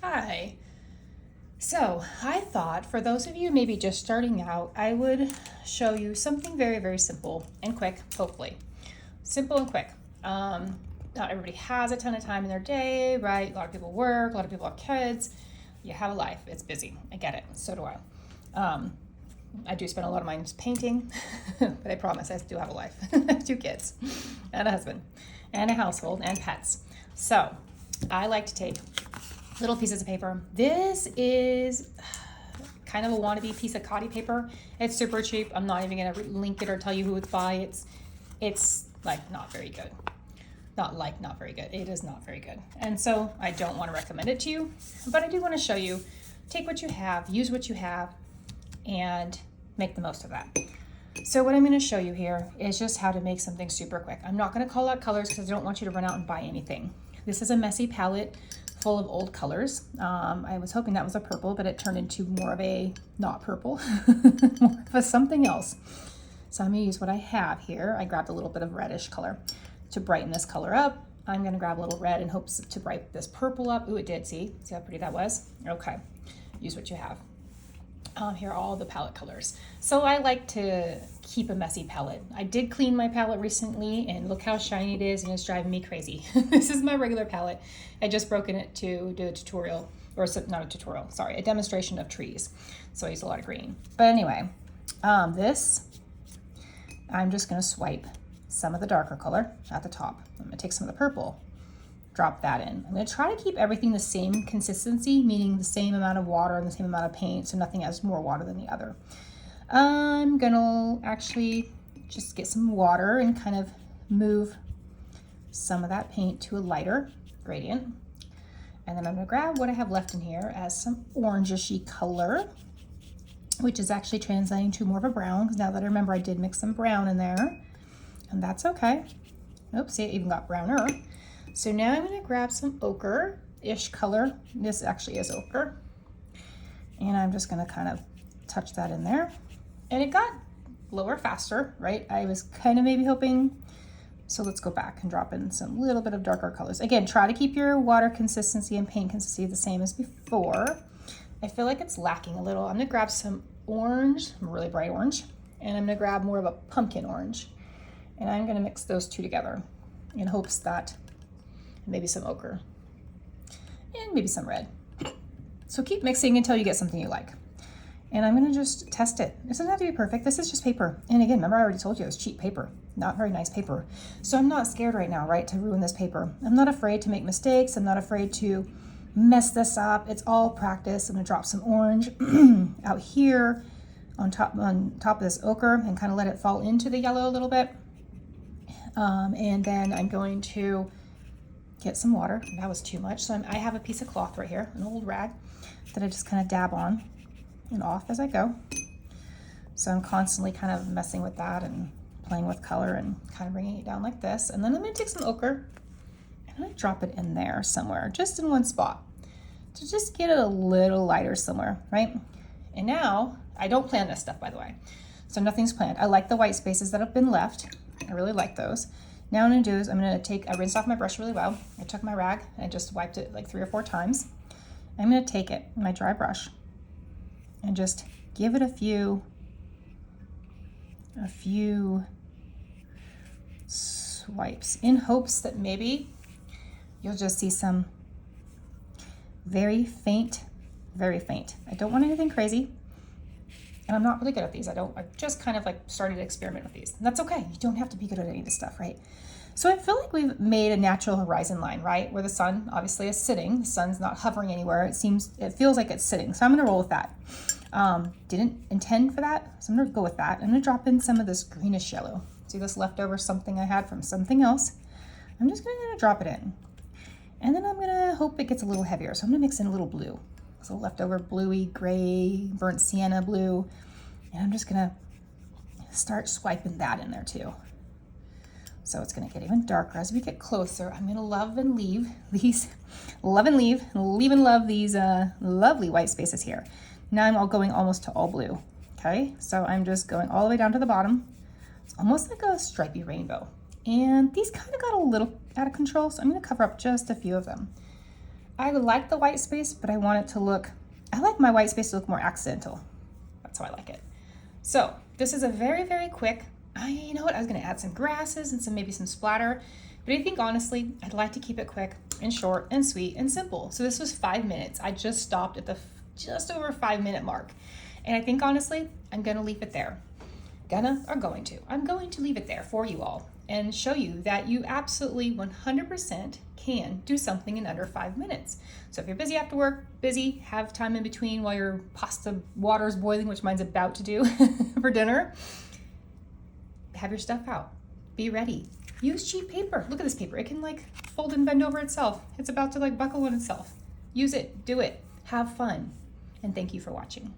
Hi. So I thought for those of you maybe just starting out, I would show you something very, very simple and quick, hopefully. Simple and quick. Not everybody has a ton of time in their day, right? A lot of people work, a lot of people have kids. You have a life, it's busy. I get it, so do I. I do spend a lot of mine painting, but I promise I do have a life. I have 2 kids and a husband and a household and pets. So I like to take little pieces of paper. This is kind of a wannabe piece of cotty paper. It's super cheap. I'm not even gonna link it or tell you who it's by. It's like not very good. Not very good. It is not very good. And so I don't want to recommend it to you, but I do want to show you, take what you have, use what you have, and make the most of that. So what I'm going to show you here is just how to make something super quick. I'm not going to call out colors because I don't want you to run out and buy anything. This is a messy palette full of old colors. I was hoping that was a purple, but it turned into more of a not purple, more of a something else. So I'm going to use what I have here. I grabbed a little bit of reddish color to brighten this color up. I'm going to grab a little red in hopes to brighten this purple up. Ooh, it did. See how pretty that was? Okay, use what you have. Here are all the palette colors. So I like to keep a messy palette. I did clean my palette recently and look how shiny it is, and it's driving me crazy. This is my regular palette. I just broken it to do a tutorial, or not a tutorial, sorry, a demonstration of trees. So I use a lot of green. But anyway, this, I'm just gonna swipe some of the darker color at the top. I'm gonna take some of the purple, drop that in. I'm going to try to keep everything the same consistency, meaning the same amount of water and the same amount of paint, so nothing has more water than the other. I'm going to actually just get some water and kind of move some of that paint to a lighter gradient. And then I'm going to grab what I have left in here as some orangey color, which is actually translating to more of a brown, because now that I remember I did mix some brown in there, and that's okay. Oops, see, it even got browner. So now I'm going to grab some ochre-ish color. This actually is ochre. And I'm just going to kind of touch that in there. And it got lower faster, right? I was kind of maybe hoping. So let's go back and drop in some little bit of darker colors. Again, try to keep your water consistency and paint consistency the same as before. I feel like it's lacking a little. I'm going to grab some orange, really bright orange, and I'm going to grab more of a pumpkin orange. And I'm going to mix those two together in hopes that maybe some ochre, and maybe some red. So keep mixing until you get something you like. And I'm gonna just test it. It doesn't have to be perfect. This is just paper. And again, remember I already told you it was cheap paper, not very nice paper. So I'm not scared right now, right, to ruin this paper. I'm not afraid to make mistakes. I'm not afraid to mess this up. It's all practice. I'm gonna drop some orange out here on top of this ochre and kind of let it fall into the yellow a little bit. And then I'm going to get some water. That was too much. So I have a piece of cloth right here, an old rag, that I just kind of dab on and off as I go. So I'm constantly kind of messing with that and playing with color and kind of bringing it down like this. And then I'm going to take some ochre and I'm going to drop it in there somewhere, just in one spot, to just get it a little lighter somewhere, right? And now, I don't plan this stuff, by the way. So nothing's planned. I like the white spaces that have been left. I really like those. Now what I'm gonna do is I rinsed off my brush really well. I took my rag and just wiped it like 3 or 4 times. I'm gonna take it, my dry brush, and just give it a few swipes in hopes that maybe you'll just see some very faint. I don't want anything crazy. And I'm not really good at these. I just kind of like started to experiment with these. And that's okay. You don't have to be good at any of this stuff, right? So I feel like we've made a natural horizon line, right? Where the sun obviously is sitting. The sun's not hovering anywhere. It feels like it's sitting. So I'm gonna roll with that. Didn't intend for that, so I'm gonna go with that. I'm gonna drop in some of this greenish yellow. See this leftover something I had from something else? I'm just gonna drop it in. And then I'm gonna hope it gets a little heavier. So I'm gonna mix in a little blue. So leftover bluey, gray, burnt sienna blue. And I'm just gonna start swiping that in there too. So it's gonna get even darker as we get closer. I'm gonna love and leave these lovely white spaces here. Now I'm going almost to all blue, okay? So I'm just going all the way down to the bottom. It's almost like a stripy rainbow. And these kind of got a little out of control, so I'm gonna cover up just a few of them. I like the white space, but I want it to look, I like my white space to look more accidental. That's how I like it. So this is a very, very quick, you know what, I was gonna add some grasses and maybe some splatter, but I think honestly, I'd like to keep it quick and short and sweet and simple. So this was 5 minutes. I just stopped at the just over 5 minute mark. And I think honestly, I'm gonna leave it there. I'm going to leave it there for you all and show you that you absolutely 100% can do something in under 5 minutes. So if you're busy after work, have time in between while your pasta water is boiling, which mine's about to do for dinner, have your stuff out. Be ready. Use cheap paper. Look at this paper. It can like fold and bend over itself. It's about to like buckle on itself. Use it, do it, have fun, and thank you for watching.